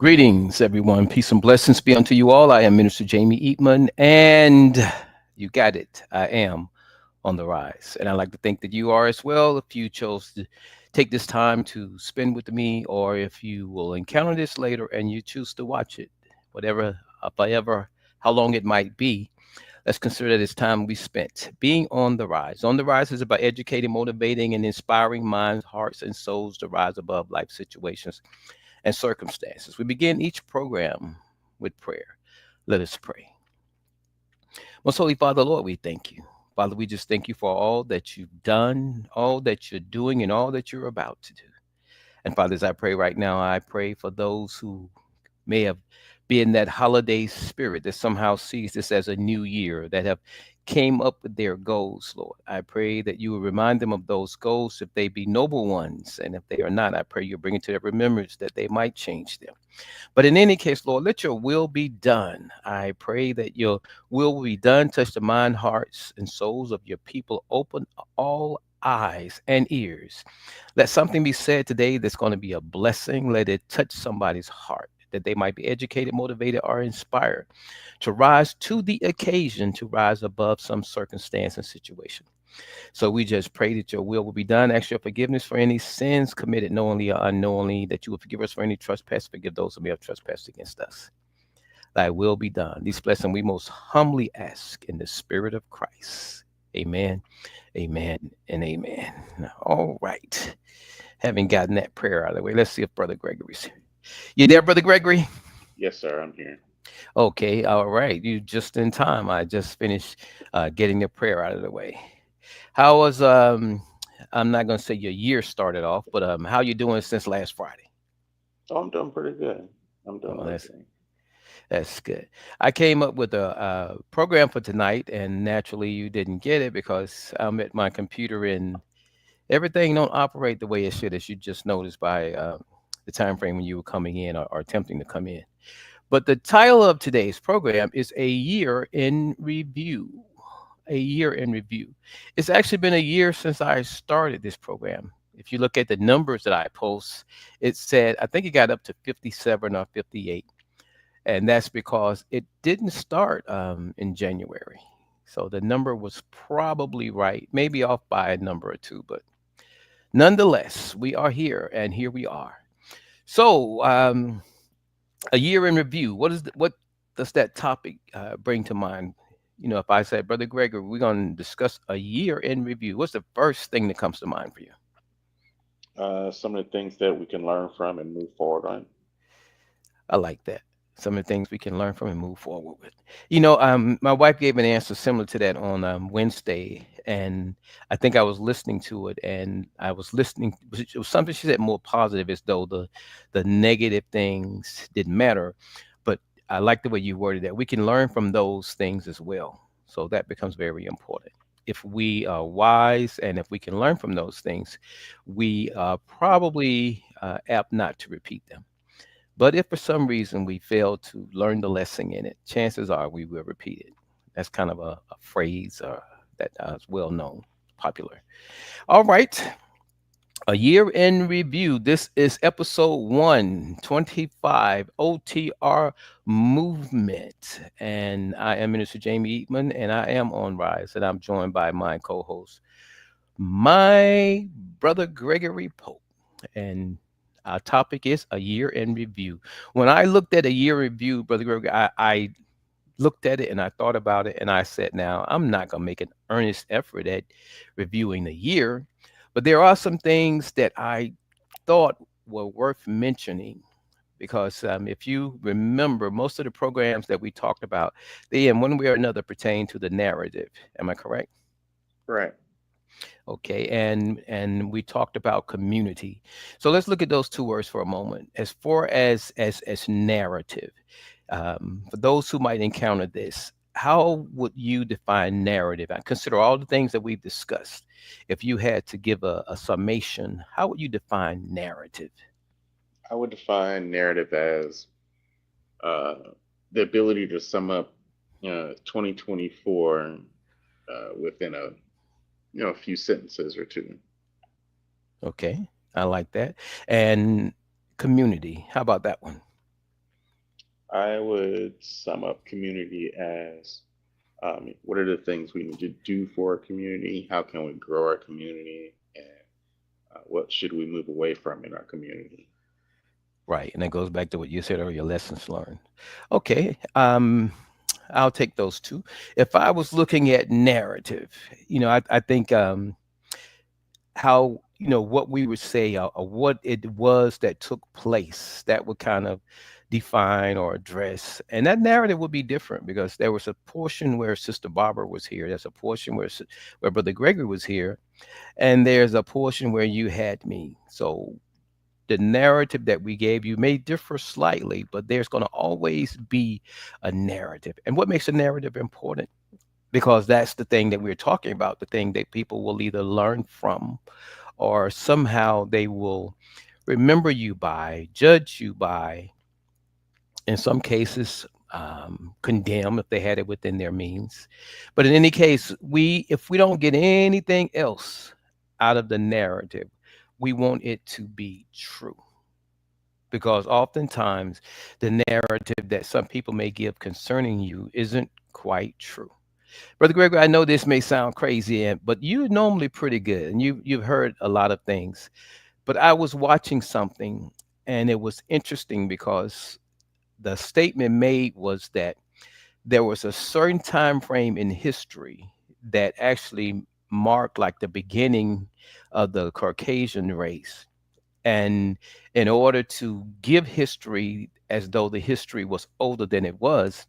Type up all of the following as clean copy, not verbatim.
Greetings, everyone. Peace and blessings be unto you all. I am Minister Jamie Eatman, and you got it. I am on the rise. And I like to think that you are as well if you chose to take this time to spend with me, or if you will encounter this later and you choose to watch it, whatever, however, how long it might be. Let's consider that it's time we spent being on the rise. On the rise is about educating, motivating, and inspiring minds, hearts, and souls to rise above life situations and circumstances. We begin each program with prayer. Let us pray. Most Holy Father, Lord, we thank you. Father, we just thank you for all that you've done, all that you're doing, and all that you're about to do. And Father, as I pray right now, I pray for those who may have been that holiday spirit that somehow sees this as a new year, that have came up with their goals, Lord. I pray that you will remind them of those goals if they be noble ones. And if they are not, I pray you bring it to their remembrance that they might change them. But in any case, Lord, let your will be done. I pray that your will be done. Touch the mind, hearts, and souls of your people. Open all eyes and ears. Let something be said today that's going to be a blessing. Let it touch somebody's heart, that they might be educated, motivated, or inspired to rise to the occasion, to rise above some circumstance and situation. So we just pray that your will be done. Ask your forgiveness for any sins committed knowingly or unknowingly, that you will forgive us for any trespass, forgive those who may have trespassed against us. Thy will be done. These blessings we most humbly ask in the spirit of Christ. Amen, amen, and amen. All right. Having gotten that prayer out of the way, let's see if Brother Gregory's here. You there, Brother Gregory? Yes, sir. I'm here. Okay, all right. You just in time. I just finished getting the prayer out of the way. How was I'm not gonna say your year started off, but how you doing since last Friday? Oh, I'm doing pretty good. I'm doing Oh, okay. that's good. I came up with a program for tonight, and naturally you didn't get it because I'm at my computer and everything don't operate the way it should, as you just noticed by the time frame when you were coming in or attempting to come in. But the title of today's program is A Year in Review. A year in review. It's actually been a year since I started this program. If you look at the numbers that I post, it said, I think it got up to 57 or 58. And that's because it didn't start in January. So the number was probably right, maybe off by a number or two, but nonetheless, we are here and here we are. So, a year in review. What does that topic bring to mind? You know, if I say, Brother Gregory, we're going to discuss a year in review. What's the first thing that comes to mind for you? Some of the things that we can learn from and move forward on. I like that. Some of the things we can learn from and move forward with. My wife gave an answer similar to that on Wednesday, and I think I was listening to it, and I was listening. It was something she said more positive, as though the negative things didn't matter. But I like the way you worded that. We can learn from those things as well. So that becomes very important. If we are wise and if we can learn from those things, we are probably apt not to repeat them. But if for some reason we fail to learn the lesson in it, chances are we will repeat it. That's kind of a phrase that is well known, popular. All right. A year in review. This is episode 125 OTR Movement. And I am Minister Jamie Eatman, and I am on Rise, and I'm joined by my co host, my brother Gregory Pope. And our topic is a year in review. When I looked at a year review, Brother Gregory, I looked at it and I thought about it and I said, now I'm not going to make an earnest effort at reviewing the year, but there are some things that I thought were worth mentioning because if you remember, most of the programs that we talked about, they in one way or another pertain to the narrative. Am I correct? Right. Okay, and we talked about community. So let's look at those two words for a moment. As far as narrative, for those who might encounter this, how would you define narrative? I consider all the things that we've discussed. If you had to give a summation, how would you define narrative? I would define narrative as uh, the ability to sum up 2024 within a few sentences or two. Okay, I like that. And community, how about that one? I would sum up community as what are the things we need to do for our community? How can we grow our community? And what should we move away from in our community? Right. And that goes back to what you said earlier, lessons learned. Okay. I'll take those two. If I was looking at narrative, I think how, what we would say, or what it was that took place, that would kind of define or address. And that narrative would be different because there was a portion where Sister Barbara was here. There's a portion where Brother Gregory was here. And there's a portion where you had me. So the narrative that we gave you may differ slightly, but there's going to always be a narrative. And what makes a narrative important? Because that's the thing that we're talking about, the thing that people will either learn from or somehow they will remember you by, judge you by, in some cases, condemn if they had it within their means. But in any case, if we don't get anything else out of the narrative, we want it to be true, because oftentimes the narrative that some people may give concerning you isn't quite true. Brother Gregory, I know this may sound crazy, but you're normally pretty good, and you've heard a lot of things. But I was watching something, and it was interesting because the statement made was that there was a certain time frame in history that actually marked like the beginning of the Caucasian race. And in order to give history as though the history was older than it was,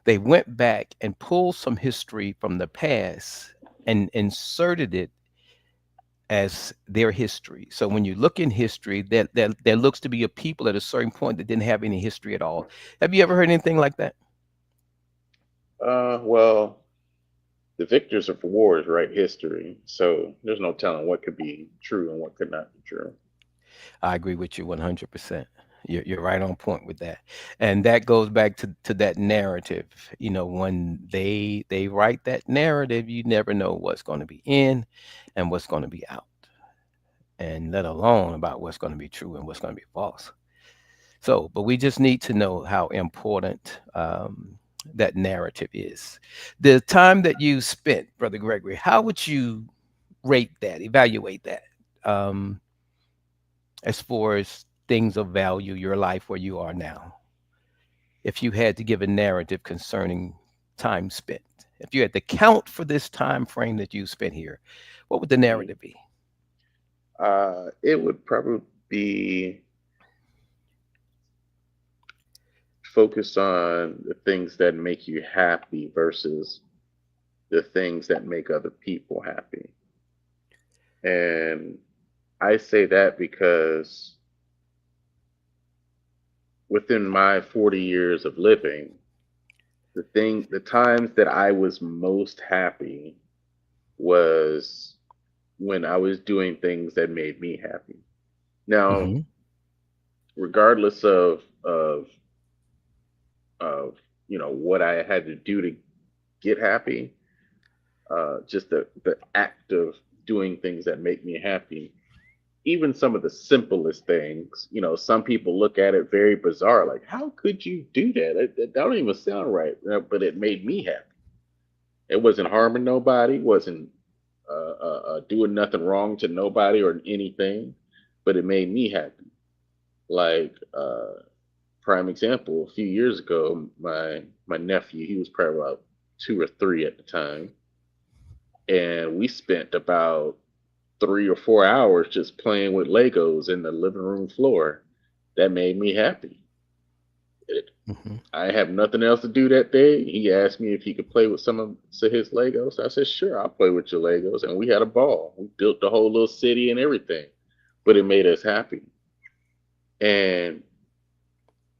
they went back and pulled some history from the past and inserted it as their history. So when you look in history, there looks to be a people at a certain point that didn't have any history at all. Have you ever heard anything like that? Well, the victors of wars write history, so there's no telling what could be true and what could not be true. I agree with you 100%. You're right on point with that. And that goes back to that narrative. When they write that narrative, you never know what's going to be in and what's going to be out, and let alone about what's going to be true and what's going to be false. So, but we just need to know how important that narrative is. The time that you spent, Brother Gregory, how would you rate that, evaluate that, as far as things of value, your life where you are now? If you had to give a narrative concerning time spent, if you had to count for this time frame that you spent here, what would the Mhm. narrative be? It would probably be focused on the things that make you happy versus the things that make other people happy. And I say that because within my 40 years of living, the times that I was most happy was when I was doing things that made me happy. Now, Hmm. regardless of what I had to do to get happy, just the act of doing things that make me happy, even some of the simplest things, some people look at it very bizarre, like, how could you do that? That don't even sound right. But it made me happy. It wasn't harming nobody, wasn't doing nothing wrong to nobody or anything, but it made me happy. Like, prime example, a few years ago, my nephew, he was probably about 2 or 3 at the time, and we spent about 3 or 4 hours just playing with Legos in the living room floor. That made me happy. It, Hmm. I have nothing else to do that day. He asked me if he could play with some of his Legos. I said, sure, I'll play with your Legos. And we had a ball. We built the whole little city and everything, but it made us happy. And,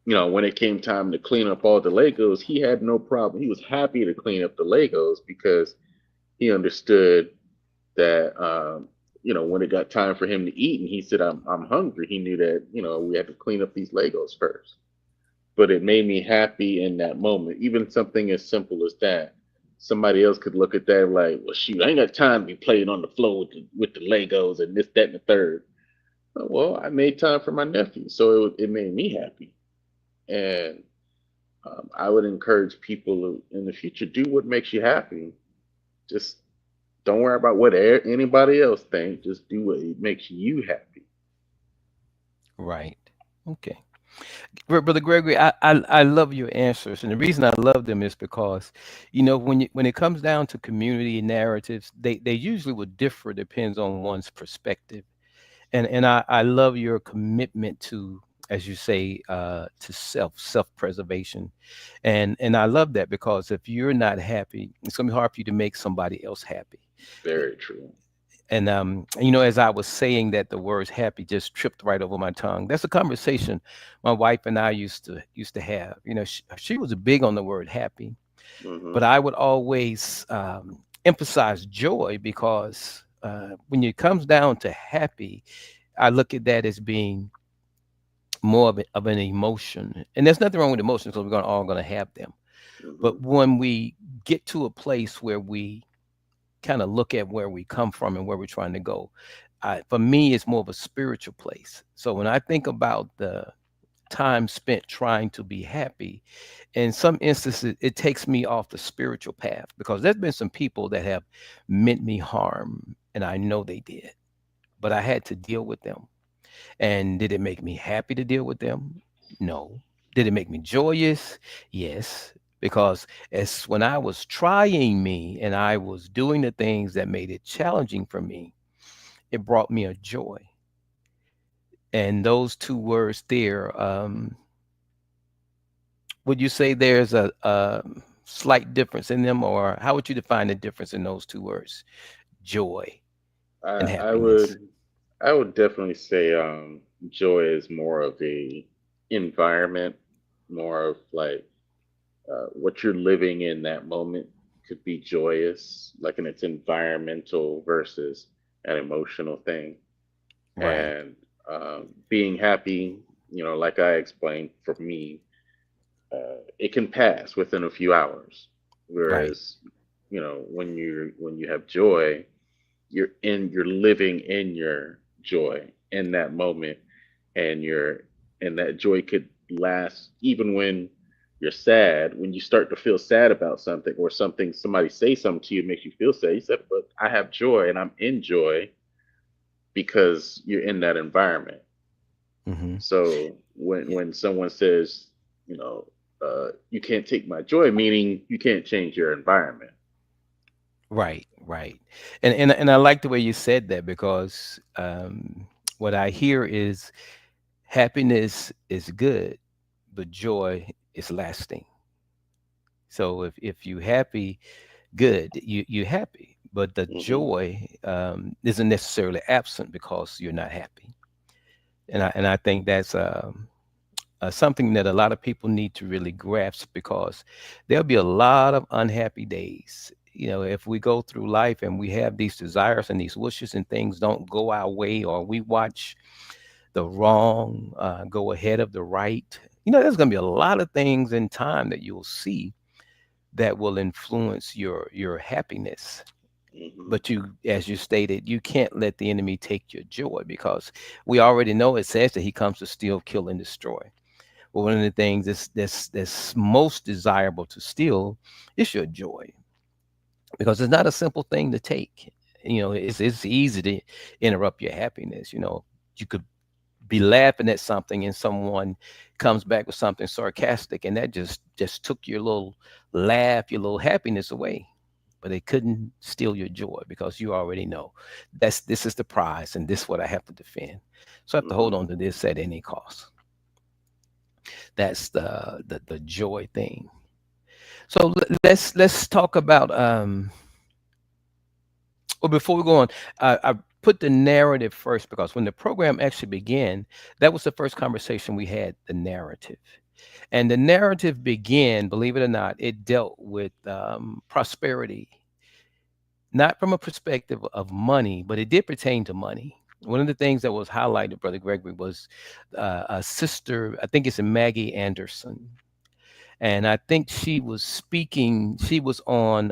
when it came time to clean up all the Legos, he had no problem. He was happy to clean up the Legos because he understood that when it got time for him to eat and he said I'm hungry, he knew that we had to clean up these Legos first. But it made me happy in that moment. Even something as simple as that, somebody else could look at that like, well, shoot, I ain't got time to be playing on the floor with the Legos and this, that, and the third. Well, I made time for my nephew, so it made me happy. And I would encourage people in the future, do what makes you happy. Just don't worry about what anybody else thinks. Just do what makes you happy. Right. Okay. Brother Gregory, I love your answers, and the reason I love them is because, when it comes down to community narratives, they usually will differ depends on one's perspective, and I love your commitment to, as you say, to self preservation, and I love that because if you're not happy, it's gonna be hard for you to make somebody else happy. Very true. And as I was saying that, the words happy just tripped right over my tongue. That's a conversation my wife and I used to have. She was big on the word happy, but Hmm. I would always emphasize joy because when it comes down to happy, I look at that as being more of an emotion. And there's nothing wrong with emotions because we're all going to have them. Hmm. But when we get to a place where we kind of look at where we come from and where we're trying to go. For me, it's more of a spiritual place. So when I think about the time spent trying to be happy, in some instances, it takes me off the spiritual path because there's been some people that have meant me harm, and I know they did, but I had to deal with them. And did it make me happy to deal with them? No. Did it make me joyous? Yes. Because as when I was trying me and I was doing the things that made it challenging for me, it brought me a joy. And those two words there, would you say there's a slight difference in them, or how would you define the difference in those two words, joy I, and I happiness? would I would definitely say joy is more of a environment, more of like what you're living in that moment could be joyous, like in its environmental versus an emotional thing. Right, And being happy, like I explained, for me, it can pass within a few hours. right, Whereas, when you have joy, you're living in your joy in that moment, and that joy could last even when you're sad. When you start to feel sad about something, or somebody say something to you makes you feel sad, you said, but I have joy and I'm in joy because you're in that environment. hmm, So when someone says, you know you can't take my joy, meaning you can't change your environment. right, right. And I like the way you said that because what I hear is happiness is good, but joy is lasting. So if you happy, good, you happy, but the Hmm. joy isn't necessarily absent because you're not happy. And I think that's something that a lot of people need to really grasp because there'll be a lot of unhappy days. If we go through life and we have these desires and these wishes and things don't go our way, or we watch the wrong go ahead of the right, there's going to be a lot of things in time that you'll see that will influence your happiness. Hmm. But you, as you stated, you can't let the enemy take your joy because we already know it says that he comes to steal, kill, and destroy. Well, one of the things that's most desirable to steal is your joy because it's not a simple thing to take. It's easy to interrupt your happiness. You could be laughing at something and someone comes back with something sarcastic, and that just took your little laugh, your little happiness away. But they couldn't steal your joy because you already know this is the prize and this is what I have to defend. So I have to hold Hmm. on to this at any cost. That's the joy thing. So let's talk about well, before we go on, I put the narrative first because when the program actually began, that was the first conversation we had, the narrative. And the narrative began, believe it or not, it dealt with prosperity, not from a perspective of money, but it did pertain to money. One of the things that was highlighted, Brother Gregory, was a sister, I think it's Maggie Anderson. And I think she was speaking, she was on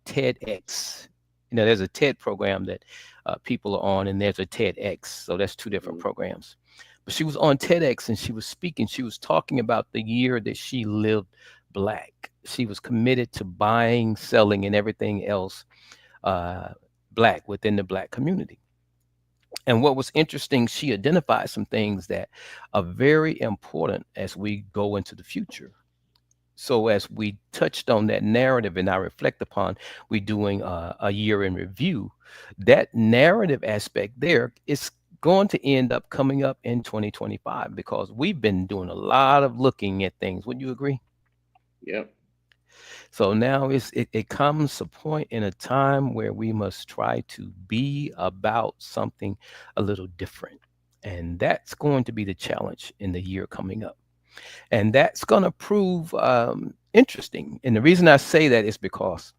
TEDx. There's a TED program that people are on, and there's a TEDx. So that's two different programs. she was on TEDx and she was speaking. She was talking about the year that she lived black. She was committed to buying, selling, and everything else uh, black within the black community. And what was interesting, she identified some things that are very important as we go into the future. So as we touched on that narrative and I reflect upon we doing a year in review, that narrative aspect there is going to end up coming up in 2025 because we've been doing a lot of looking at things. Would you agree? Yep. So now it comes a point in a time where we must try to be about something a little different. And that's going to be the challenge in the year coming up. And that's going to prove interesting. And the reason I say that is because,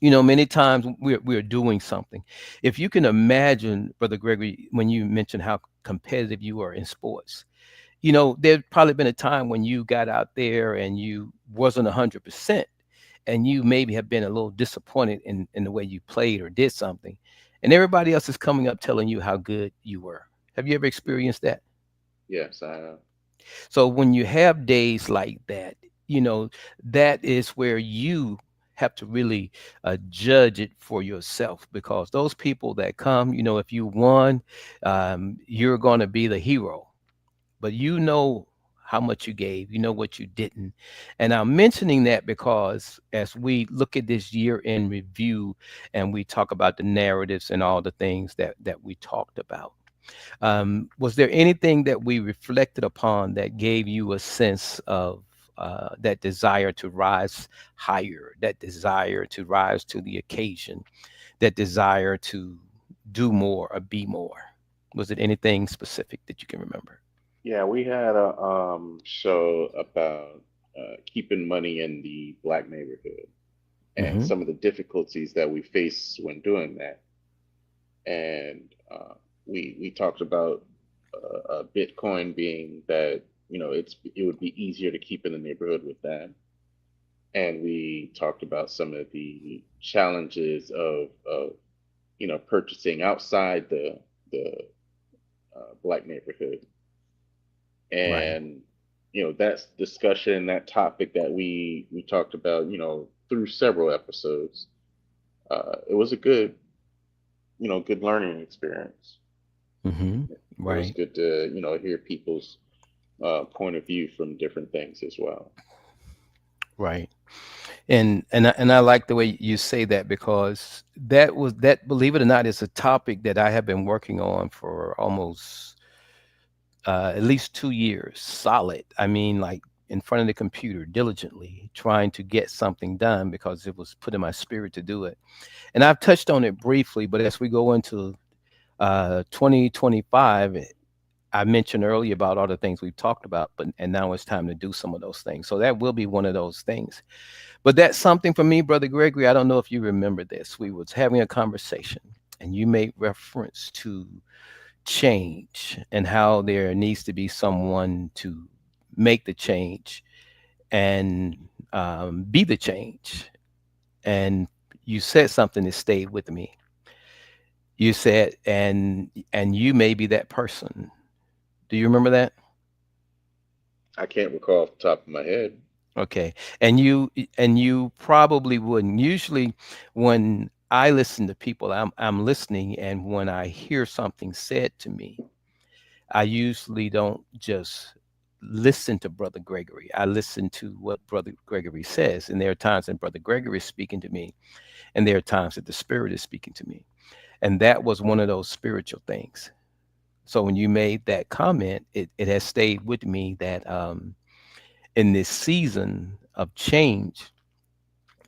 many times we're doing something. If you can imagine, Brother Gregory, when you mentioned how competitive you are in sports, there's probably been a time when you got out there and you wasn't 100%, and you maybe have been a little disappointed in the way you played or did something, and everybody else is coming up telling you how good you were. Have you ever experienced that? Yes, I So when you have days like that, you know, that is where you have to really judge it for yourself, because those people that come, if you won, you're going to be the hero, but how much you gave, what you didn't. And I'm mentioning that because as we look at this year in review and we talk about the narratives and all the things that we talked about, was there anything that we reflected upon that gave you a sense of that desire to rise higher, that desire to rise to the occasion, that desire to do more or be more? Was it anything specific that you can remember? Yeah, we had a show about keeping money in the black neighborhood and Hmm. some of the difficulties that we face when doing that. And we talked about Bitcoin being that it would be easier to keep in the neighborhood with that. And we talked about some of the challenges of purchasing outside the black neighborhood. Right. And that's discussion, that topic that we talked about through several episodes. It was a good learning experience. Hmm. It was Right. good to hear people's point of view from different things as well. Right. And I like the way you say that, because that, believe it or not, is a topic that I have been working on for almost at least 2 years solid. I mean, like, in front of the computer diligently trying to get something done because it was put in my spirit to do it. And I've touched on it briefly, but as we go into 2025, I mentioned earlier about all the things we've talked about, but and now it's time to do some of those things. So that will be one of those things. But that's something for me, Brother Gregory. I don't know if you remember this. We was having a conversation, and you made reference to change and how there needs to be someone to make the change and be the change. And you said something that stayed with me. You said, and you may be that person. Do you remember that? I can't recall off the top of my head. Okay. And you probably wouldn't. Usually when I listen to people, I'm listening, and when I hear something said to me, I usually don't just listen to Brother Gregory. I listen to what Brother Gregory says. And there are times when Brother Gregory is speaking to me, and there are times that the Spirit is speaking to me. And that was one of those spiritual things. So when you made that comment, it has stayed with me that in this season of change,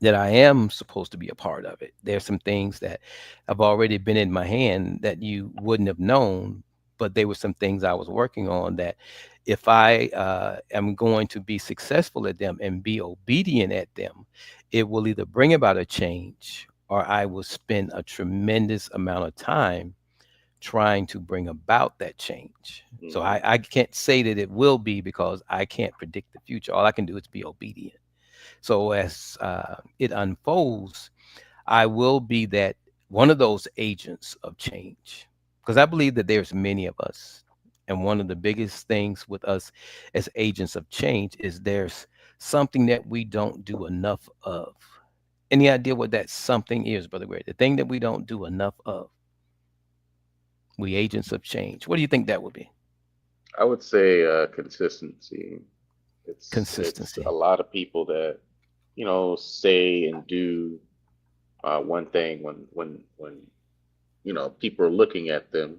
that I am supposed to be a part of it. There's some things that have already been in my hand that you wouldn't have known, but they were some things I was working on that if I am going to be successful at them and be obedient at them, it will either bring about a change or I will spend a tremendous amount of time trying to bring about that change. So Hmm. I can't say that it will be because I can't predict the future. All I can do is be obedient. So as it unfolds, I will be that one of those agents of change, because I believe that there's many of us. And one of the biggest things with us as agents of change is there's something that we don't do enough of. Any idea what that something is, Brother Greg? The thing that we don't do enough of, we agents of change. What do you think that would be? I would say consistency. It's Consistency. a lot of people that say and do one thing when people are looking at them,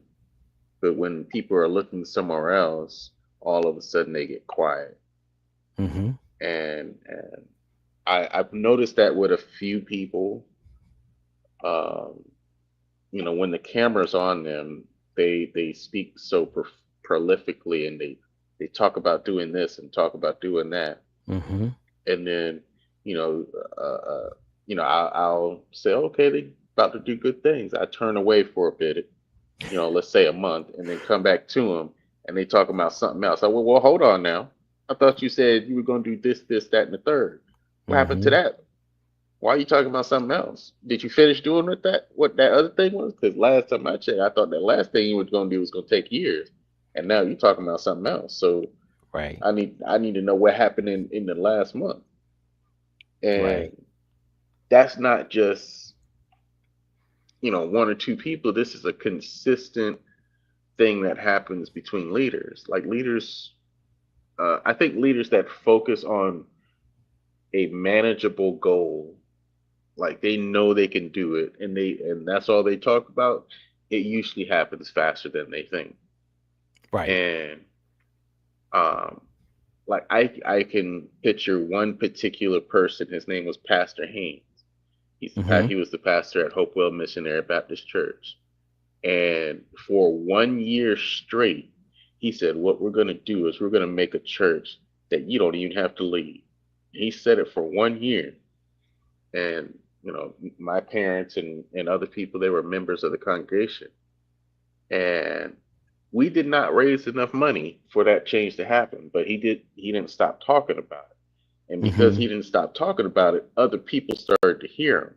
but when people are looking somewhere else, all of a sudden they get quiet. Mm-hmm. And I've noticed that with a few people. Um, when the camera's on them, they speak so prolifically, and they talk about doing this and talk about doing that, Mm-hmm. and then you know I'll say, okay, they about to do good things. I turn away for a bit, let's say a month, and then come back to them, and they talk about something else. I well, hold on now. I thought you said you were going to do this, that, and the third. What happened to Mm-hmm. that? Why are you talking about something else? Did you finish doing with that? What that other thing was? Because last time I checked, I thought that last thing you were going to do was going to take years, and now you're talking about something else. So Right. I need to know what happened in the last month, Right. and that's not just one or two people. This is a consistent thing that happens between leaders. Like leaders, I think leaders that focus on a manageable goal, like they know they can do it, and that's all they talk about. It usually happens faster than they think. Right. And um, like I can picture one particular person. His name was Pastor Haynes. Mm-hmm. He was the pastor at Hopewell Missionary Baptist Church. And for 1 year straight, he said, what we're going to do is we're going to make a church that you don't even have to leave. He said it for 1 year. And, my parents and other people, they were members of the congregation. And we did not raise enough money for that change to happen, but he didn't stop talking about it. And because Mm-hmm. he didn't stop talking about it, other people started to hear him.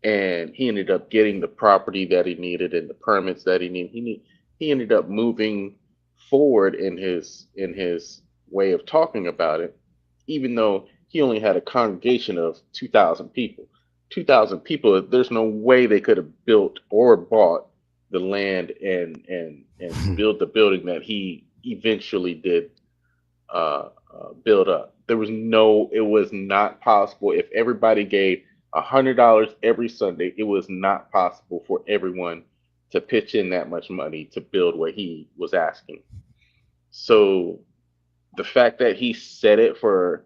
And he ended up getting the property that he needed and the permits that he needed. He ended up moving forward in his way of talking about it, even though he only had a congregation of 2,000 people. 2,000 people. There's no way they could have built or bought the land and build the building that he eventually did build up. There was no. It was not possible. If everybody gave $100 every Sunday, it was not possible for everyone to pitch in that much money to build what he was asking. So the fact that he said it for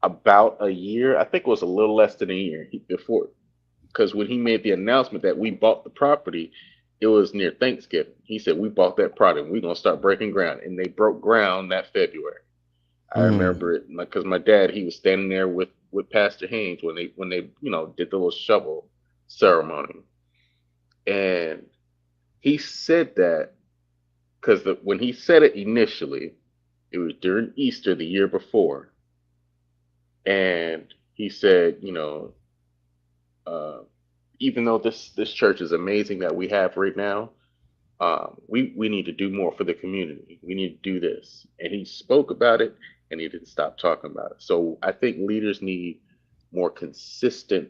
about a year, I think it was a little less than a year before, because when he made the announcement that we bought the property, it was near Thanksgiving. He said, we bought that property and we're going to start breaking ground. And they broke ground that February. I Mm. remember it because my dad, he was standing there with Pastor Haynes when they did the little shovel ceremony, and he said that because when he said it initially, it was during Easter the year before, and he said, uh, even though this church is amazing that we have right now, we need to do more for the community. We need to do this. And he spoke about it and he didn't stop talking about it. So I think leaders need more consistent,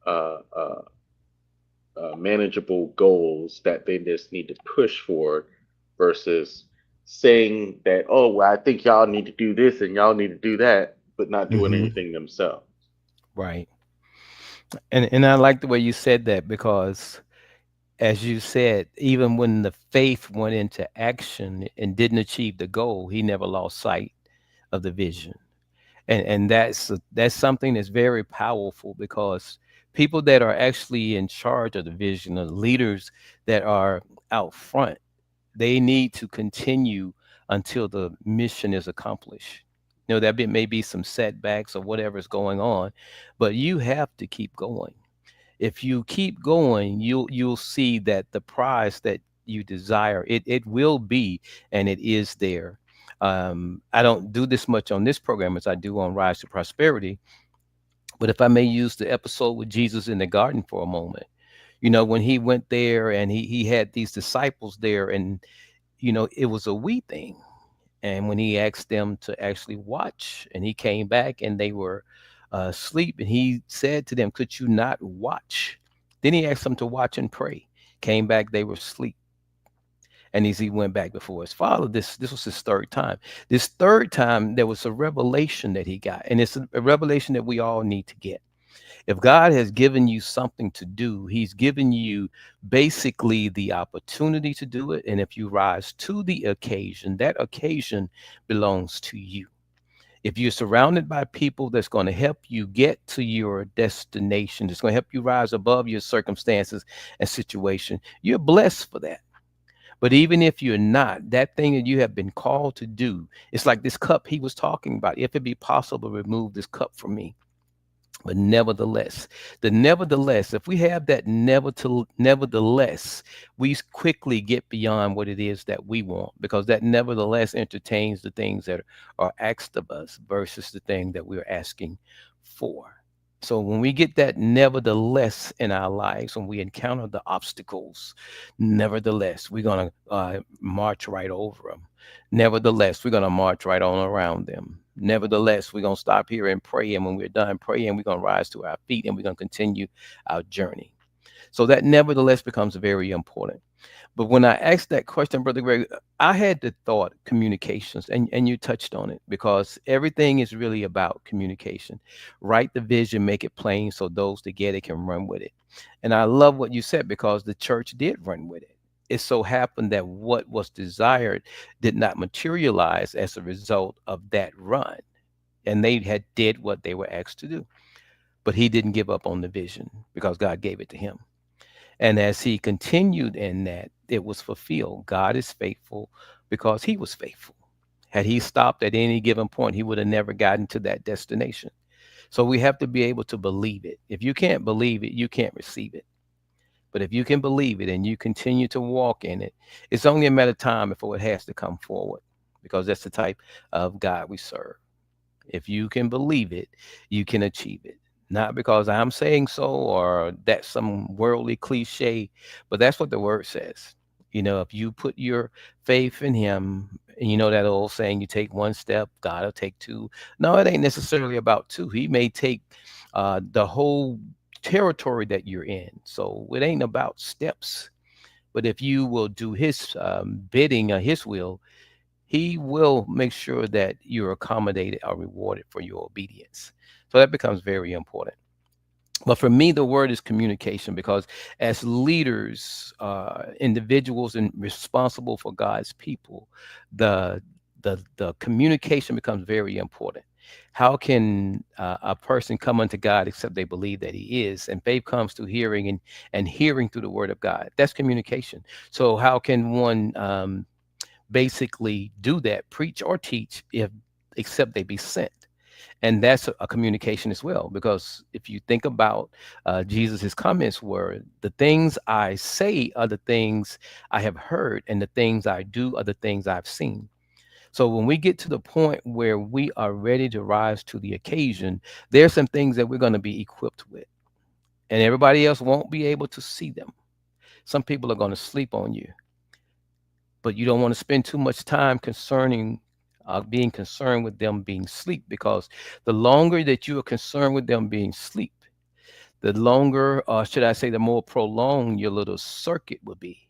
uh, uh, manageable goals that they just need to push for versus saying that, oh, well, I think y'all need to do this and y'all need to do that, but not doing Mm-hmm. anything themselves. Right. And I like the way you said that because as you said, even when the faith went into action and didn't achieve the goal, he never lost sight of the vision. And that's something that's very powerful because people that are actually in charge of the vision, the leaders that are out front, they need to continue until the mission is accomplished. May be some setbacks or whatever's going on, but you have to keep going. If you keep going, you'll see that the prize that you desire, it will be, and it is there. I don't do this much on this program as I do on Rise to Prosperity, but if I may use the episode with Jesus in the garden for a moment, when he went there and he had these disciples there, and it was a we thing. And when he asked them to actually watch, and he came back and they were asleep, and he said to them, "Could you not watch?" Then he asked them to watch and pray. Came back, they were asleep. And as he went back before his father, this was his third time. This third time, there was a revelation that he got, and it's a revelation that we all need to get. If God has given you something to do, He's given you basically the opportunity to do it. And if you rise to the occasion, that occasion belongs to you. If you're surrounded by people that's going to help you get to your destination, that's going to help you rise above your circumstances and situation, you're blessed for that. But even if you're not, that thing that you have been called to do, it's like this cup he was talking about. If it be possible, remove this cup from me. But nevertheless, if we have that nevertheless, we quickly get beyond what it is that we want, because that nevertheless entertains the things that are asked of us versus the thing that we're asking for. So when we get that nevertheless in our lives, when we encounter the obstacles, nevertheless, we're going to march right over them. Nevertheless, we're going to march right on around them. Nevertheless, we're going to stop here and pray. And when we're done praying, we're going to rise to our feet and we're going to continue our journey. So that nevertheless becomes very important. But when I asked that question, Brother Greg, I had the thought communications, and you touched on it, because everything is really about communication. Write the vision, make it plain so those that get it can run with it. And I love what you said, because the church did run with it. It so happened that what was desired did not materialize as a result of that run. And they had did what they were asked to do. But he didn't give up on the vision because God gave it to him. And as he continued in that, it was fulfilled. God is faithful because he was faithful. Had he stopped at any given point, he would have never gotten to that destination. So we have to be able to believe it. If you can't believe it, you can't receive it. But if you can believe it and you continue to walk in it, it's only a matter of time before it has to come forward, because that's the type of God we serve. If you can believe it, you can achieve it. Not because I'm saying so or that's some worldly cliche, but that's what the word says. If you put your faith in him, and that old saying, you take one step, God will take two. No, it ain't necessarily about two. He may take the whole territory that you're in. So it ain't about steps. But if you will do his bidding or his will, he will make sure that you're accommodated or rewarded for your obedience. So that becomes very important. But for me, the word is communication, because as leaders, individuals, and responsible for God's people, the the communication becomes very important. How can a person come unto God except they believe that He is? And faith comes through hearing, and hearing through the Word of God. That's communication. So how can one basically do that, preach or teach, if except they be sent? And that's a communication as well, because if you think about Jesus's comments were, the things I say are the things I have heard, and the things I do are the things I've seen. So when we get to the point where we are ready to rise to the occasion, there's some things that we're going to be equipped with, and everybody else won't be able to see them. Some people are going to sleep on you, but you don't want to spend too much time concerning being concerned with them being asleep, because the longer that you are concerned with them being asleep, the longer, should I say, the more prolonged your little circuit will be.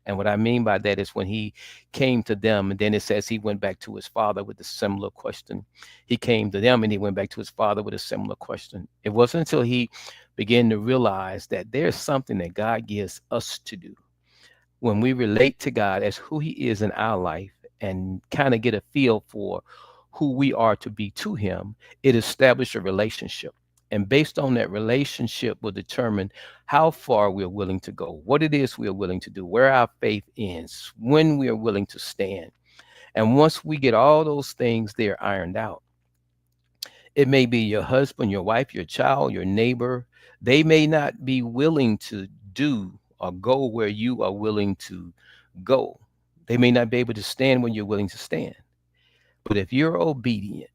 And what I mean by that is when he came to them, and then it says he went back to his father with a similar question. He came to them and he went back to his father with a similar question. It wasn't until he began to realize that there's something that God gives us to do when we relate to God as who He is in our life, and kind of get a feel for who we are to be to Him. It establishes a relationship. And based on that relationship will determine how far we're willing to go, what it is we're willing to do, where our faith ends, when we are willing to stand. And once we get all those things there ironed out, it may be your husband, your wife, your child, your neighbor. They may not be willing to do or go where you are willing to go. They may not be able to stand when you're willing to stand. But if you're obedient,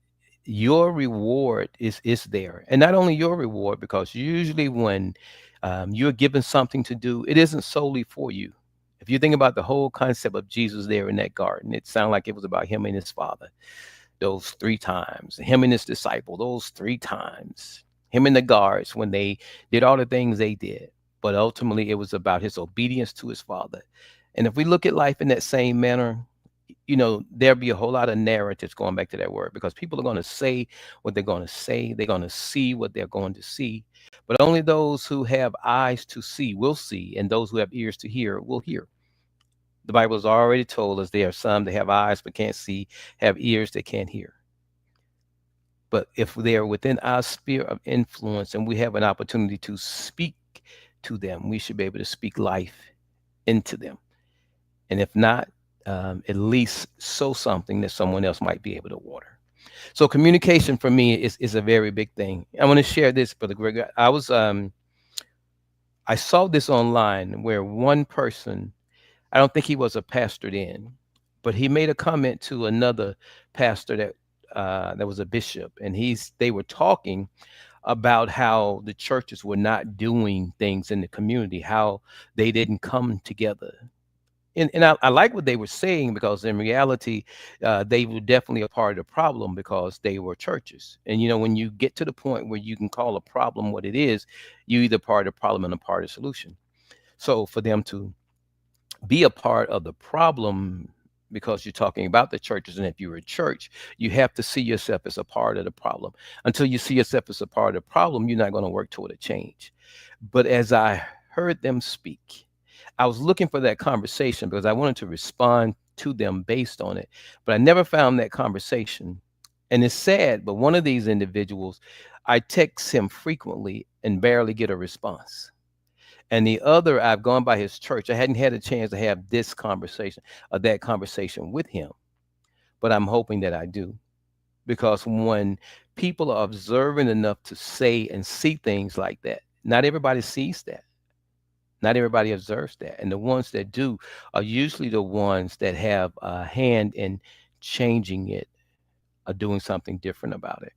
your reward is there. And not only your reward, because usually when you're given something to do, it isn't solely for you. If you think about the whole concept of Jesus there in that garden, it sounded like it was about him and his father those three times, him and his disciple those three times, him and the guards when they did all the things they did. But ultimately, it was about his obedience to his father. And if we look at life in that same manner, there'll be a whole lot of narratives going back to that word because people are going to say what they're going to say. They're going to see what they're going to see. But only those who have eyes to see will see, and those who have ears to hear will hear. The Bible has already told us there are some that have eyes but can't see, have ears that can't hear. But if they are within our sphere of influence and we have an opportunity to speak to them, we should be able to speak life into them. And if not, at least sow something that someone else might be able to water. So communication for me is a very big thing. I want to share this, Brother Greg. I saw this online where one person, I don't think he was a pastor then, but he made a comment to another pastor that was a bishop, and they were talking about how the churches were not doing things in the community, how they didn't come together. And I like what they were saying because in reality, they were definitely a part of the problem because they were churches. And when you get to the point where you can call a problem what it is, you either part of the problem and a part of the solution. So for them to be a part of the problem because you're talking about the churches, and if you're a church, you have to see yourself as a part of the problem. Until you see yourself as a part of the problem, you're not going to work toward a change. But as I heard them speak, I was looking for that conversation because I wanted to respond to them based on it, but I never found that conversation. And it's sad, but one of these individuals, I text him frequently and barely get a response. And the other, I've gone by his church. I hadn't had a chance to have this conversation or that conversation with him, but I'm hoping that I do. Because when people are observant enough to say and see things like that, not everybody sees that. Not everybody observes that. And the ones that do are usually the ones that have a hand in changing it or doing something different about it.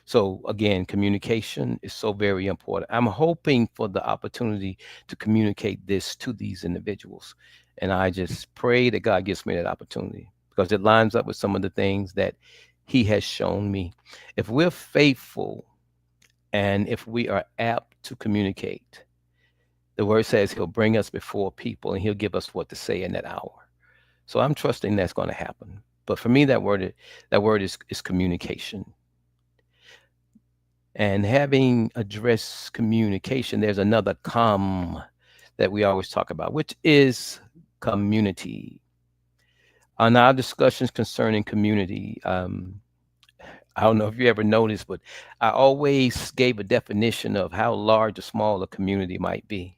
So again, communication is so very important. I'm hoping for the opportunity to communicate this to these individuals. And I just pray that God gives me that opportunity because it lines up with some of the things that he has shown me. If we're faithful and if we are apt to communicate, the word says he'll bring us before people and he'll give us what to say in that hour. So I'm trusting that's going to happen. But for me, that word is communication. And having addressed communication, there's another that we always talk about, which is community. On our discussions concerning community, I don't know if you ever noticed, but I always gave a definition of how large or small a community might be.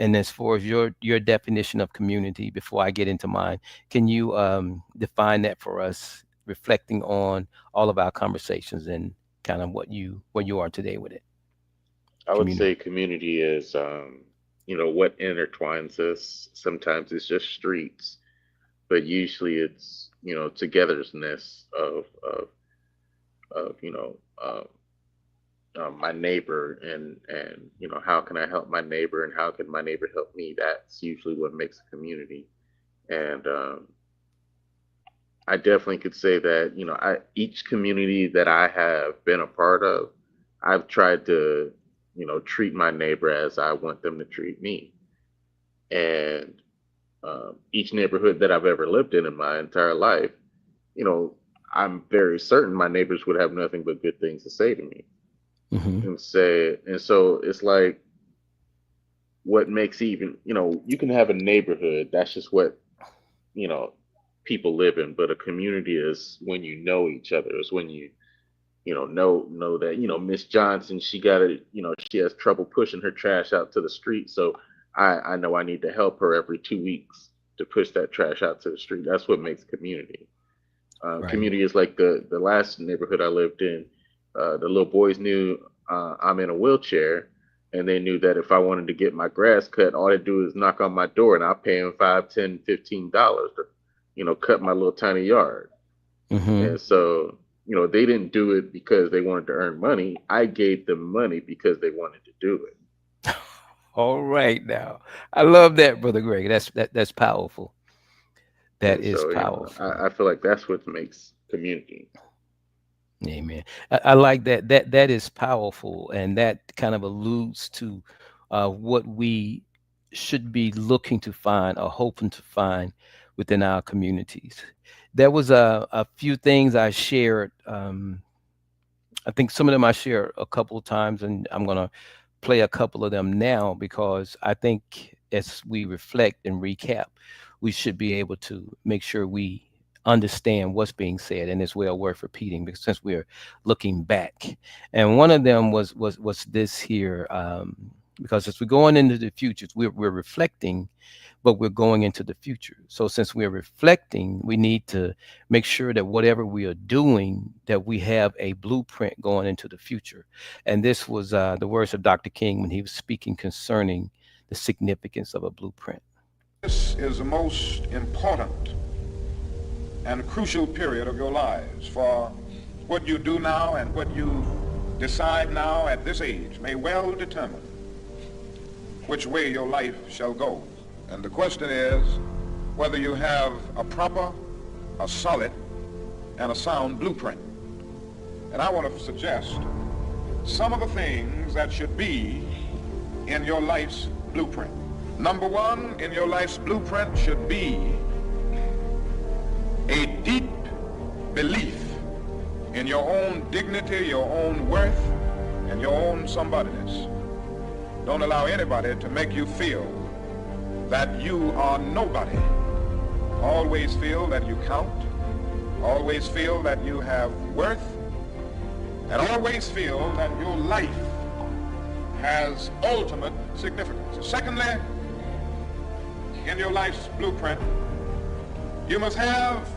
And as far as your definition of community, before I get into mine, can you define that for us, reflecting on all of our conversations and kind of where you are today with it? I would Community. say community is, what intertwines us. Sometimes it's just streets, but usually it's, togetherness of my neighbor, and how can I help my neighbor and how can my neighbor help me. That's usually what makes a community. And I definitely could say that, each community that I have been a part of, I've tried to, treat my neighbor as I want them to treat me. And each neighborhood that I've ever lived in my entire life, you know, I'm very certain my neighbors would have nothing but good things to say to me Hmm. and so it's like, what makes, even, you can have a neighborhood, that's just what, you know, people live in, but a community is when you know each other, is when you, know that, Miss Johnson, she got to, she has trouble pushing her trash out to the street, so I know I need to help her every 2 weeks to push that trash out to the street. That's what makes community. Right. Community is like the last neighborhood I lived in. The little boys knew I'm in a wheelchair, and they knew that if I wanted to get my grass cut, all they do is knock on my door, and I'll pay them 5, 10, $15 to, cut my little tiny yard. Hmm. And so, they didn't do it because they wanted to earn money. I gave them money because they wanted to do it. All right now. I love that, Brother Greg. That's powerful. That And is so, powerful. I feel like that's what makes community. Amen. I like that. That is powerful, and that kind of alludes to what we should be looking to find or hoping to find within our communities. There was a few things I shared. I think some of them I shared a couple of times, and I'm gonna play a couple of them now because I think as we reflect and recap, we should be able to make sure we understand what's being said and it's well worth repeating because since we're looking back. And one of them was this here, because as we're going into the future, we're reflecting but we're going into the future. So since we're reflecting, we need to make sure that whatever we are doing, that we have a blueprint going into the future. And this was the words of Dr. King when he was speaking concerning the significance of a blueprint. This is the most important and crucial period of your lives, for what you do now and what you decide now at this age may well determine which way your life shall go. And the question is whether you have a proper, a solid, and a sound blueprint. And I want to suggest some of the things that should be in your life's blueprint. Number one, in your life's blueprint should be a deep belief in your own dignity, your own worth, and your own somebodyness. Don't allow anybody to make you feel that you are nobody. Always feel that you count. Always feel that you have worth. And always feel that your life has ultimate significance. Secondly, in your life's blueprint, you must have,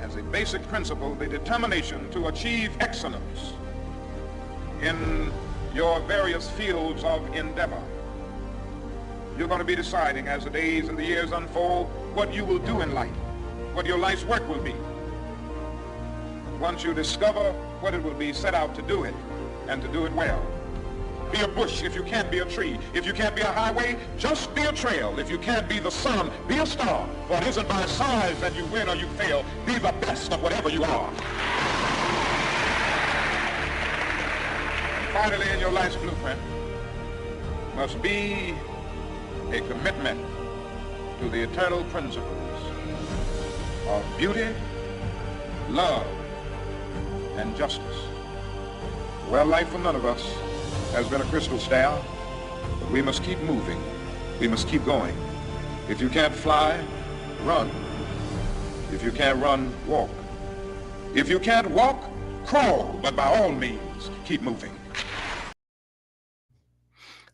as a basic principle, the determination to achieve excellence in your various fields of endeavor. You're going to be deciding as the days and the years unfold what you will do in life, what your life's work will be. Once you discover what it will be, set out to do it and to do it well. Be a bush if you can't be a tree. If you can't be a highway, just be a trail. If you can't be the sun, be a star. For it isn't by size that you win or you fail. Be the best of whatever you are. And finally, in your life's blueprint must be a commitment to the eternal principles of beauty, love, and justice. Well, life for none of us has been a crystal stair, but we must keep moving. We must keep going. If you can't fly, run. If you can't run, walk. If you can't walk, crawl, but by all means, keep moving.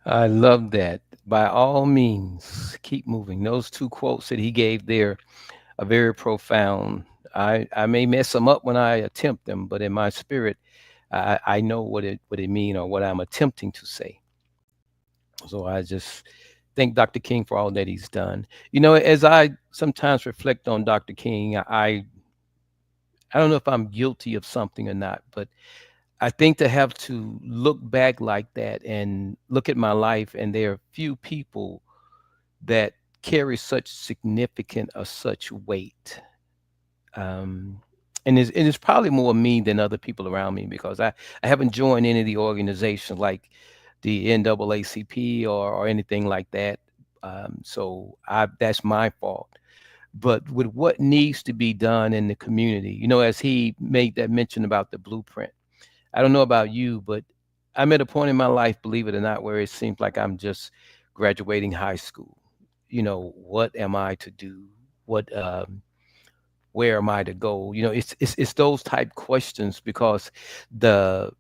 I love that. By all means, keep moving. Those two quotes that he gave there are very profound. I may mess them up when I attempt them, but in my spirit, I know what it mean or what I'm attempting to say. So I just thank Dr. King for all that he's done. As I sometimes reflect on Dr. King, I don't know if I'm guilty of something or not, but I think to have to look back like that and look at my life, and there are few people that carry such significant or such weight. Um, and it's probably more me than other people around me because I haven't joined any of the organizations like the NAACP or anything like that. So that's my fault. But with what needs to be done in the community, as he made that mention about the blueprint, I don't know about you, but I'm at a point in my life, believe it or not, where it seems like I'm just graduating high school. What am I to do? What where am I to go? It's those type questions because the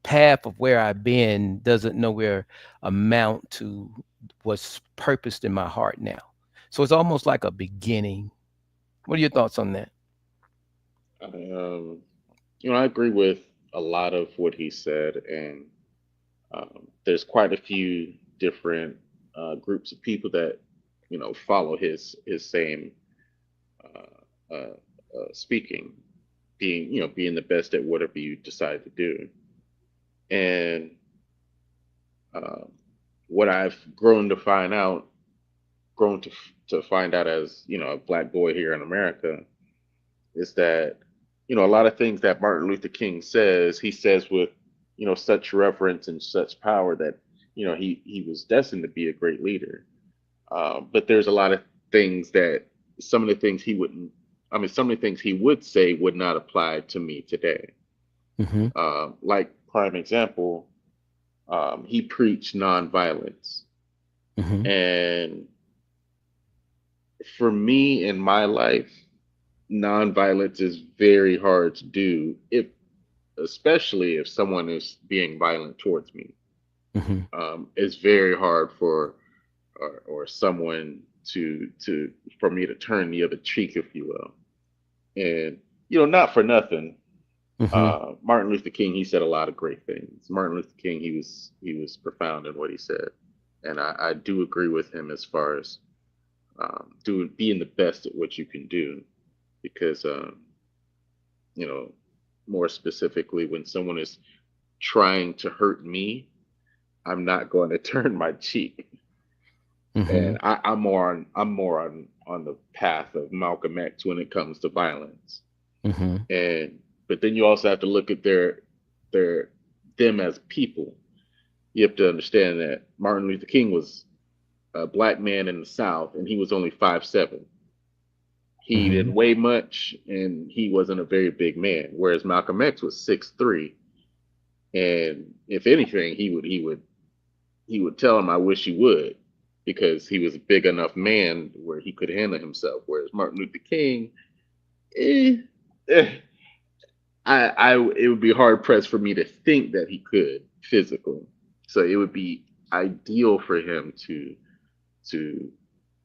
path of where I've been doesn't nowhere amount to what's purposed in my heart now. So it's almost like a beginning. What are your thoughts on that? Um, I agree with a lot of what he said, and there's quite a few different groups of people that follow his same speaking, being the best at whatever you decide to do. And uh, what I've grown to find out as a black boy here in America is that a lot of things that Martin Luther King says, he says with such reverence and such power that he was destined to be a great leader. But there's a lot of things that some of the things he wouldn't. I mean, some of the things he would say would not apply to me today. Mm-hmm. Like prime example, he preached nonviolence, Mm-hmm. and for me in my life, nonviolence is very hard to do, if especially if someone is being violent towards me. Mm-hmm. It's very hard for or someone to for me to turn the other cheek, if you will. And not for nothing, Mm-hmm. Martin Luther King, he said a lot of great things. Martin Luther King, he was profound in what he said, and I do agree with him as far as doing being the best at what you can do, because you know more specifically, when someone is trying to hurt me, I'm not going to turn my cheek. Mm-hmm. And I'm more on the path of Malcolm X when it comes to violence. Mm-hmm. And but then you also have to look at their them as people. You have to understand that Martin Luther King was a black man in the South, and he was only 5'7". He Mm-hmm. didn't weigh much, and he wasn't a very big man. Whereas Malcolm X was 6'3", and if anything, he would tell him, "I wish you would," because he was a big enough man where he could handle himself. Whereas Martin Luther King, eh, eh, it would be hard pressed for me to think that he could physically. So it would be ideal for him to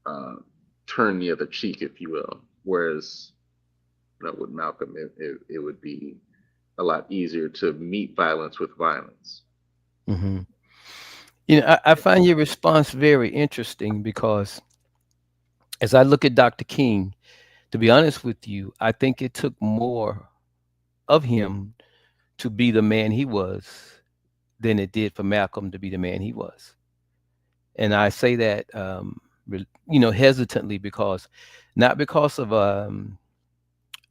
uh, turn the other cheek, if you will. Whereas with Malcolm, it would be a lot easier to meet violence with violence. Mm-hmm. I find your response very interesting because as I look at Dr. King, to be honest with you, I think it took more of him to be the man he was than it did for Malcolm to be the man he was. And I say that, hesitantly because not because of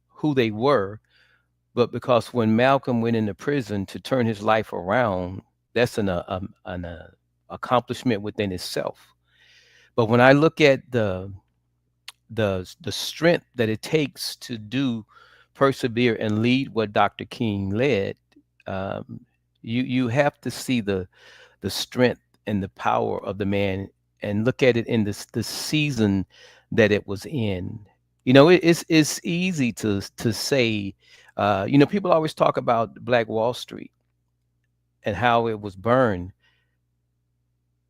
who they were, but because when Malcolm went into prison to turn his life around, that's an accomplishment within itself. But when I look at the strength that it takes to do persevere and lead what Dr. King led, um, you have to see the strength and the power of the man and look at it in the season that it was in. It's easy to say, people always talk about Black Wall Street and how it was burned,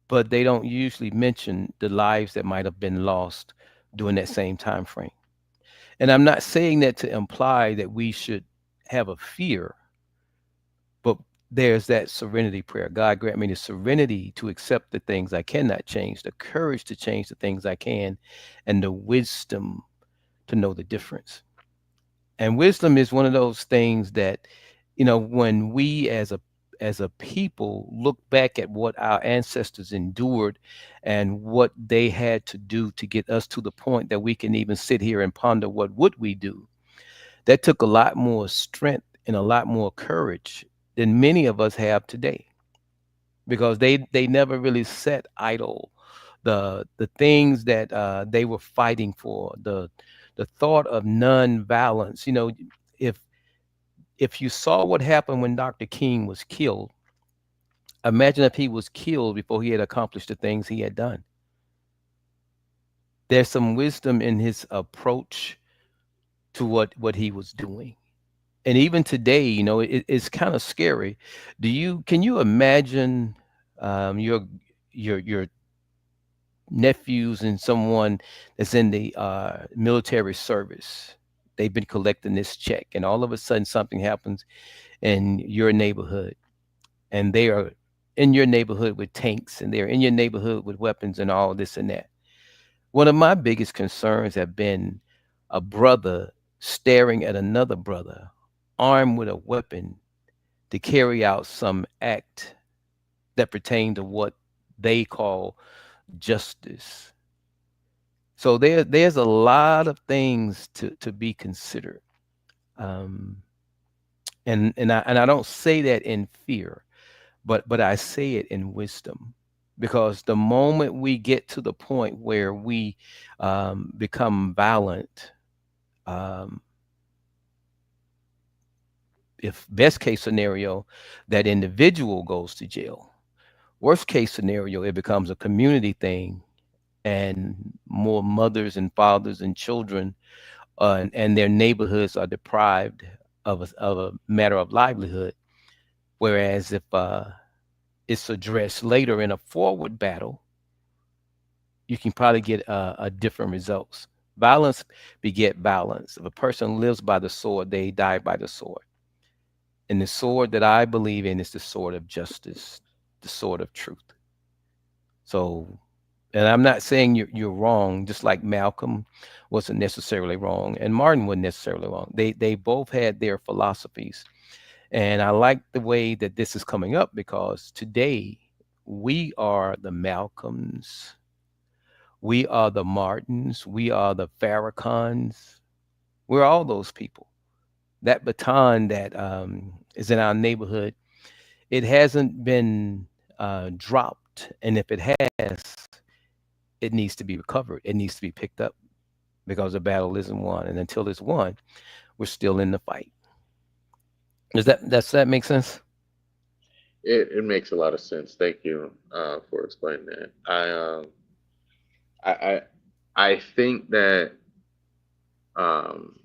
but they don't usually mention the lives that might have been lost during that same time frame. And I'm not saying that to imply that we should have a fear, but there's that serenity prayer. God grant me the serenity to accept the things I cannot change, the courage to change the things I can, and the wisdom to know the difference. And wisdom is one of those things that, when we as a people look back at what our ancestors endured and what they had to do to get us to the point that we can even sit here and ponder what would we do, that took a lot more strength and a lot more courage than many of us have today, because they never really sat idle. The things that they were fighting for, the thought of non-violence. If if you saw what happened when Dr. King was killed, imagine if he was killed before he had accomplished the things he had done. There's some wisdom in his approach to what he was doing. And even today, it's kind of scary. Can you imagine your nephews and someone that's in the military service? They've been collecting this check, and all of a sudden something happens in your neighborhood, and they are in your neighborhood with tanks, and they're in your neighborhood with weapons and all this and that. One of my biggest concerns have been a brother staring at another brother armed with a weapon to carry out some act that pertained to what they call justice. So there's a lot of things to be considered. Um, and I don't say that in fear, but I say it in wisdom, because the moment we get to the point where we become violent, um, if best case scenario, that individual goes to jail. Worst case scenario, it becomes a community thing, and more mothers and fathers and children and their neighborhoods are deprived of a matter of livelihood. Whereas if it's addressed later in a forward battle, you can probably get a different results. Violence beget violence. If a person lives by the sword, they die by the sword. And the sword that I believe in is the sword of justice, the sword of truth. So, and I'm not saying you're wrong, just like Malcolm wasn't necessarily wrong and Martin wasn't necessarily wrong. They both had their philosophies. And I like the way that this is coming up, because today we are the Malcolms, we are the Martins, we are the Farrakhan's, we're all those people. That baton that is in our neighborhood, it hasn't been dropped. And if it has, it needs to be recovered. It needs to be picked up, because the battle isn't won. And until it's won, we're still in the fight. Does that make sense? It makes a lot of sense. Thank you for explaining that. I I think that um,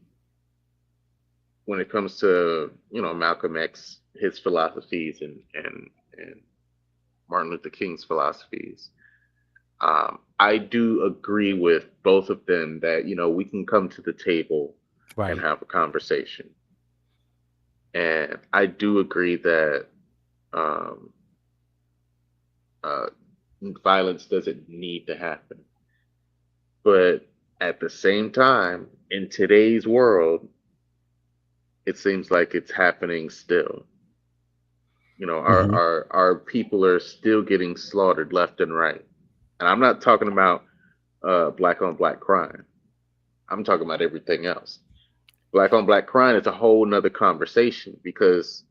when it comes to Malcolm X, his philosophies, and Martin Luther King's philosophies, I do agree with both of them that we can come to the table and Right. have a conversation, and I do agree that um, uh, violence doesn't need to happen. But at the same time, in today's world, it seems like it's happening still. Hmm. Our people are still getting slaughtered left and right. And I'm not talking about black on black crime. I'm talking about everything else. Black on black crime is a whole nother conversation, because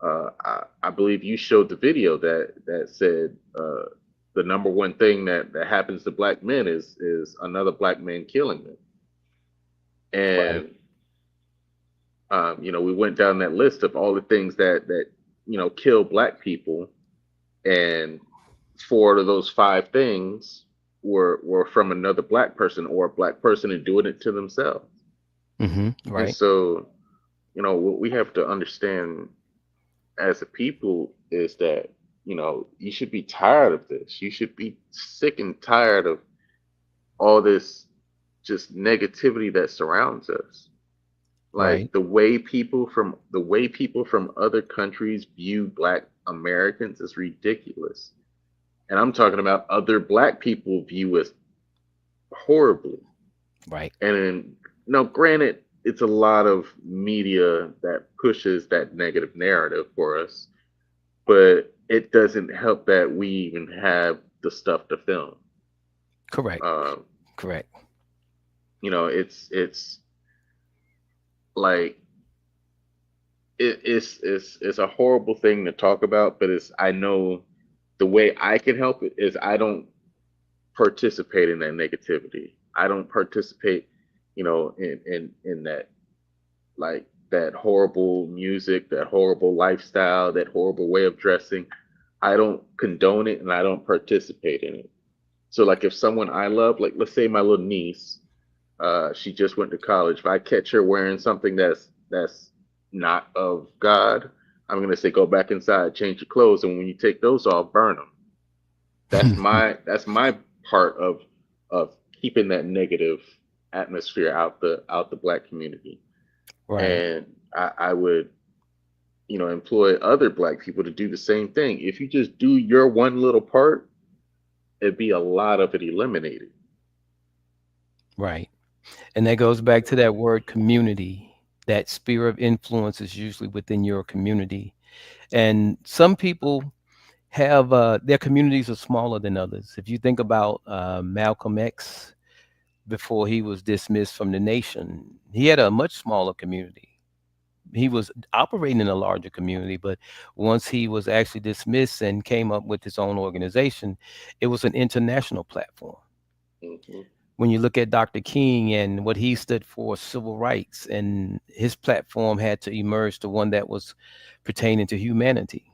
I believe you showed the video that said the number one thing that happens to black men is another black man killing them. Right. And we went down that list of all the things that kill black people, and four of those five things were from another black person, or a black person and doing it to themselves. Hmm. And Right. so, what we have to understand as a people is that you should be tired of this. You should be sick and tired of all this just negativity that surrounds us. Right. Like the way people from other countries view black Americans is ridiculous. And I'm talking about other black people view us horribly. Right. And then, now, granted, it's a lot of media that pushes that negative narrative for us, but it doesn't help that we even have the stuff to film. Correct. Um, Correct. it's like it's a horrible thing to talk about, but it's I know the way I can help it is I don't participate in that negativity. I don't participate, in that, like, that horrible music, that horrible lifestyle, that horrible way of dressing. I don't condone it and I don't participate in it. So, like, if someone I love, like, let's say my little niece, she just went to college. If I catch her wearing something that's not of God, I'm gonna say, go back inside, change your clothes, and when you take those off, burn them. That's my part of keeping that negative atmosphere out the black community. Right. And I would employ other black people to do the same thing. If you just do your one little part, it'd be a lot of it eliminated. Right. And that goes back to that word community. That sphere of influence is usually within your community. And some people, have their communities are smaller than others. If you think about Malcolm X, before he was dismissed from the nation, he had a much smaller community. He was operating in a larger community, but once he was actually dismissed and came up with his own organization, it was an international platform. Hmm. When you look at Dr. King and what he stood for, civil rights, and his platform had to emerge to one that was pertaining to humanity.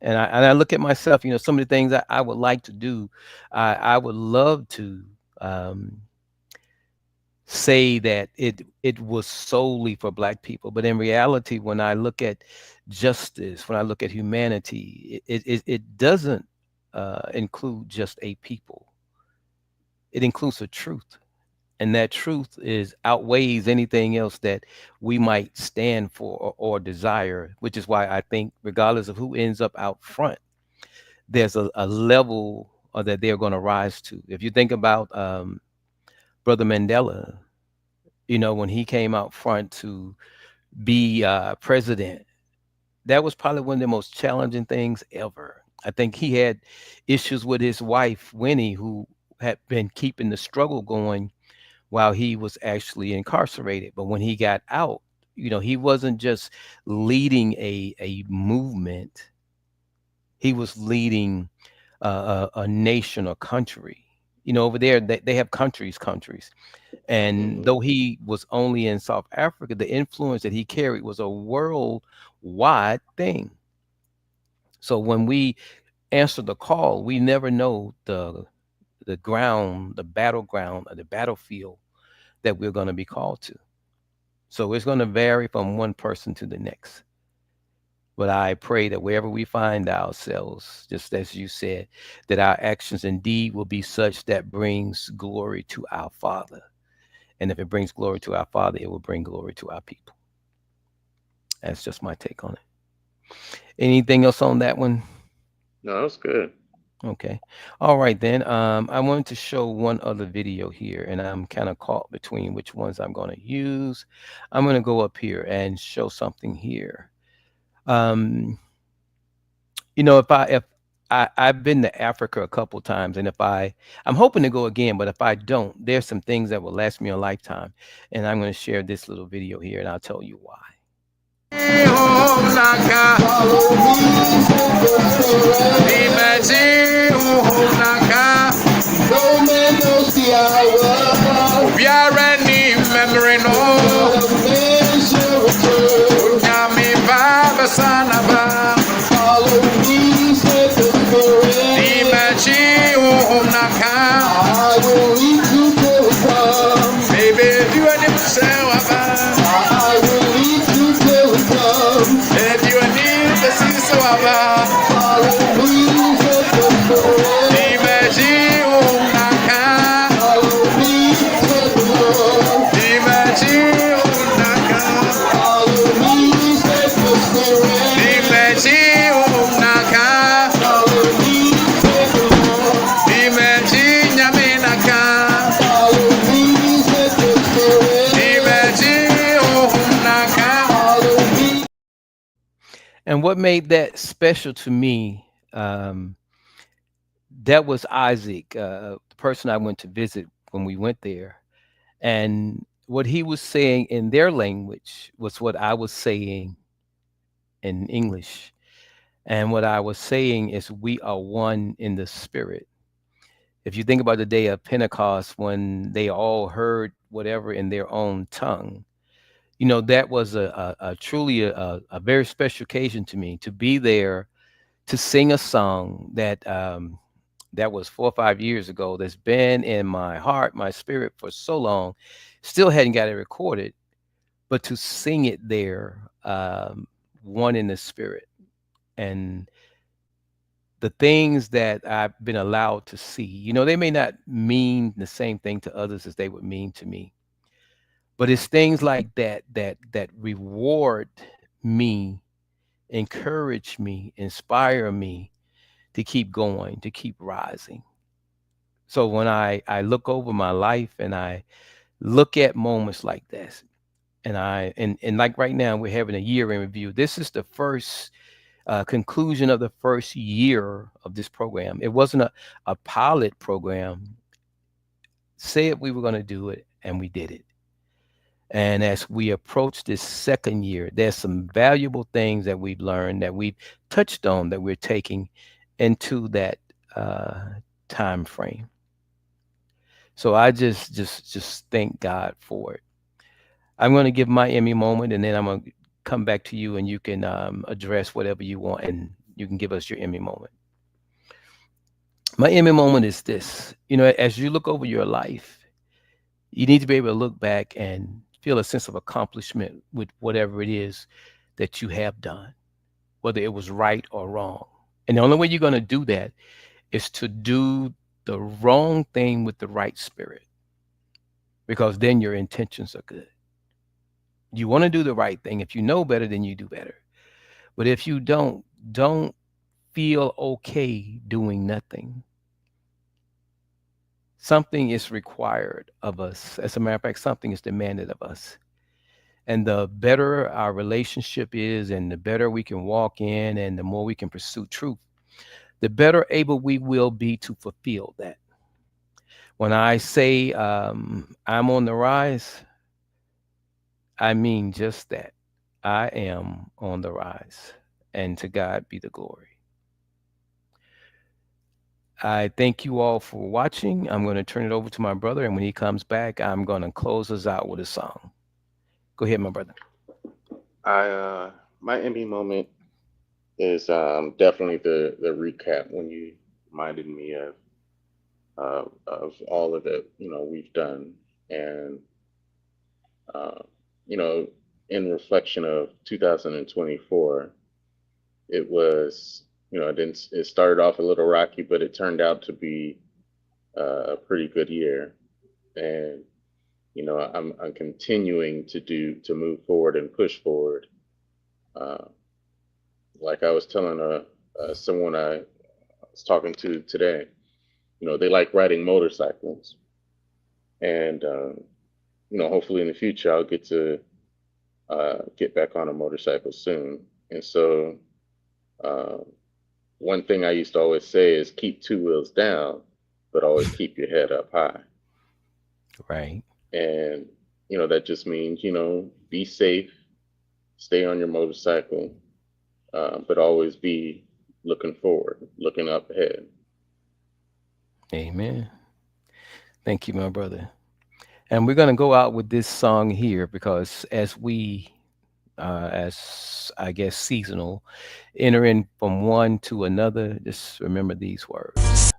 And I look at myself, some of the things I would like to do, I would love to um, say that it was solely for Black people, but in reality, when I look at justice, when I look at humanity, it doesn't include just a people. It includes a truth, and that truth is outweighs anything else that we might stand for or desire, which is why I think regardless of who ends up out front, there's a level that they're going to rise to. If you think about Brother Mandela, when he came out front to be president, that was probably one of the most challenging things ever. I think he had issues with his wife Winnie, who had been keeping the struggle going while he was actually incarcerated. But when he got out, he wasn't just leading a movement, he was leading a nation or country. Over there, they have countries. And Hmm. though he was only in South Africa, the influence that he carried was a worldwide thing. So when we answer the call, we never know the ground, the battleground, or the battlefield that we're going to be called to. So it's going to vary from one person to the next. But I pray that wherever we find ourselves, just as you said, that our actions indeed will be such that brings glory to our Father. And if it brings glory to our Father, it will bring glory to our people. That's just my take on it. Anything else on that one? No, that's good. Okay. All right then. I wanted to show one other video here, and I'm kind of caught between which ones I'm going to use. I'm going to go up here and show something here. Um, if I've been to Africa a couple times, and I'm hoping to go again, but if I don't, there's some things that will last me a lifetime, and I'm going to share this little video here, and I'll tell you why. No man knows the hour. We are any memory no. Man shall return. Nyami Baba Sanaba. Follow me, said the Spirit. Imachi Unaka. I will lead you till it comes. Baby, do I need to say I will lead you till it comes. if you need to see so about Follow me, said the Spirit. Imachi Unaka. Follow me, said the Lord. Imachi Unaka. Follow me, said the Spirit. Imachi Unaka. Follow me, said the Lord. Imachi Nyaminaka. Follow me, said the Spirit. Imachi Unaka. Follow me. And what made that special to me, that was Isaac, the person I went to visit when we went there. And what he was saying in their language was what I was saying in English. And what I was saying is, we are one in the spirit. If you think about the day of Pentecost, when they all heard whatever in their own tongue, that was a truly a very special occasion to me to be there to sing a song that was 4 or 5 years ago, that's been in my heart, my spirit for so long, still hadn't got it recorded, but to sing it there, one in the spirit. And the things that I've been allowed to see, they may not mean the same thing to others as they would mean to me, but it's things like that reward me, encourage me, inspire me to keep going, to keep rising. So when I look over my life and I look at moments like this, and like right now we're having a year in review. This is the first conclusion of the first year of this program. It wasn't a pilot program. Said we were going to do it, and we did it. And as we approach this second year, there's some valuable things that we've learned, that we've touched on, that we're taking into that time frame. So I just thank God for it. I'm going to give my Emmy moment, and then I'm going to come back to you, and you can address whatever you want, and you can give us your Emmy moment. My Emmy moment is this. As you look over your life, you need to be able to look back and feel a sense of accomplishment with whatever it is that you have done, whether it was right or wrong. And the only way you're going to do that is to do the wrong thing with the right spirit, because then your intentions are good. You want to do the right thing. If you know better, then you do better. But if you don't feel okay doing nothing. Something is required of us. As a matter of fact, something is demanded of us. And the better our relationship is, and the better we can walk in, and the more we can pursue truth, the better able we will be to fulfill that. When I say I'm on the rise, I mean just that. I am on the rise, and to God be the glory. I thank you all for watching. I'm going to turn it over to my brother, and when he comes back, I'm going to close us out with a song. Go ahead, my brother. My Emmy moment is definitely the recap when you reminded me of all of it we've done, and in reflection of 2024, it was it started off a little rocky, but it turned out to be a pretty good year, and I'm continuing to move forward and push forward. Like I was telling someone I was talking to today, they like riding motorcycles, and hopefully in the future I'll get to get back on a motorcycle soon. And so one thing I used to always say is keep two wheels down, but always keep your head up high. Right. And that just means be safe, stay on your motorcycle, but always be looking forward, looking up ahead. Amen. Thank you, my brother. And we're going to go out with this song here, because as we, as I guess seasonal, enter in from one to another, just remember these words.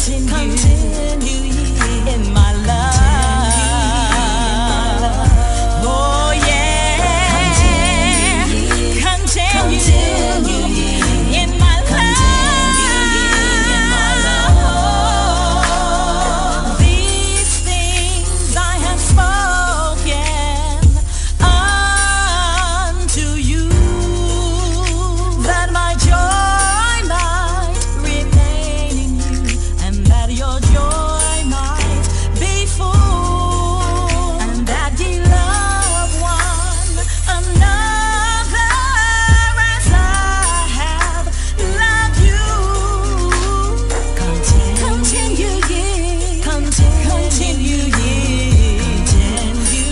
continue in my love. Oh yeah, continue in my love. These things I have spoken unto you, that my joy might remain in you, and that your joy might be full, and that ye love one another as I have loved you.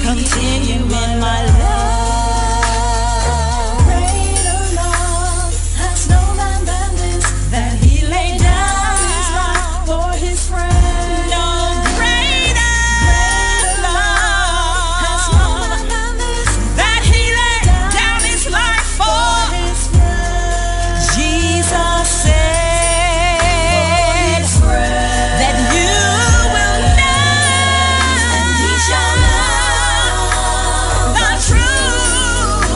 Continue in my love. Greater love has no man than this, that he laid down his life for his friend. No greater love has no man than this, that he laid down his life for his friend. Jesus said that you will know, and ye shall know the truth,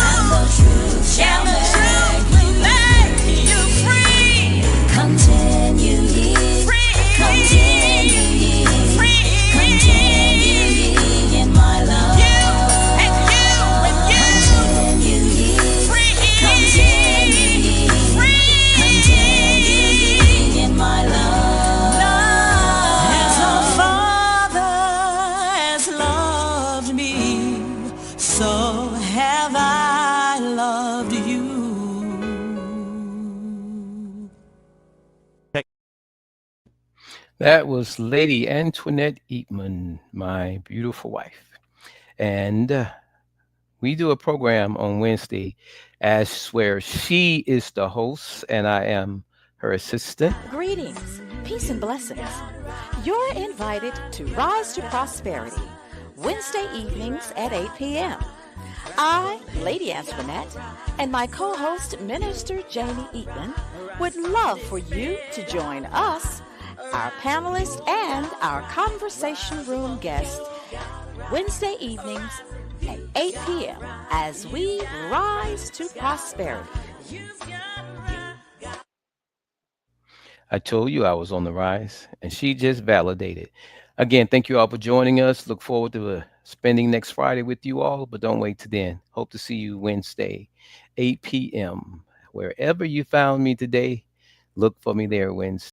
and the truth shall make you free. Continue in my love. You and you and you. Continue in my love. As a father has loved me, so have I loved you. That was Lady Antoinette Eatman, my beautiful wife. And we do a program on Wednesday as where she is the host and I am her assistant. Greetings, peace and blessings. You're invited to Rise to Prosperity, Wednesday evenings at 8 p.m. I, Lady Antoinette, and my co-host, Minister Jamie Eatman, would love for you to join us, our panelists, and our conversation room guests Wednesday evenings at 8 p.m. as we rise to prosperity. I told you I was on the rise, and she just validated. Again, thank you all for joining us. Look forward to spending next Friday with you all, but don't wait till then. Hope to see you Wednesday, 8 p.m. Wherever you found me today, look for me there Wednesday.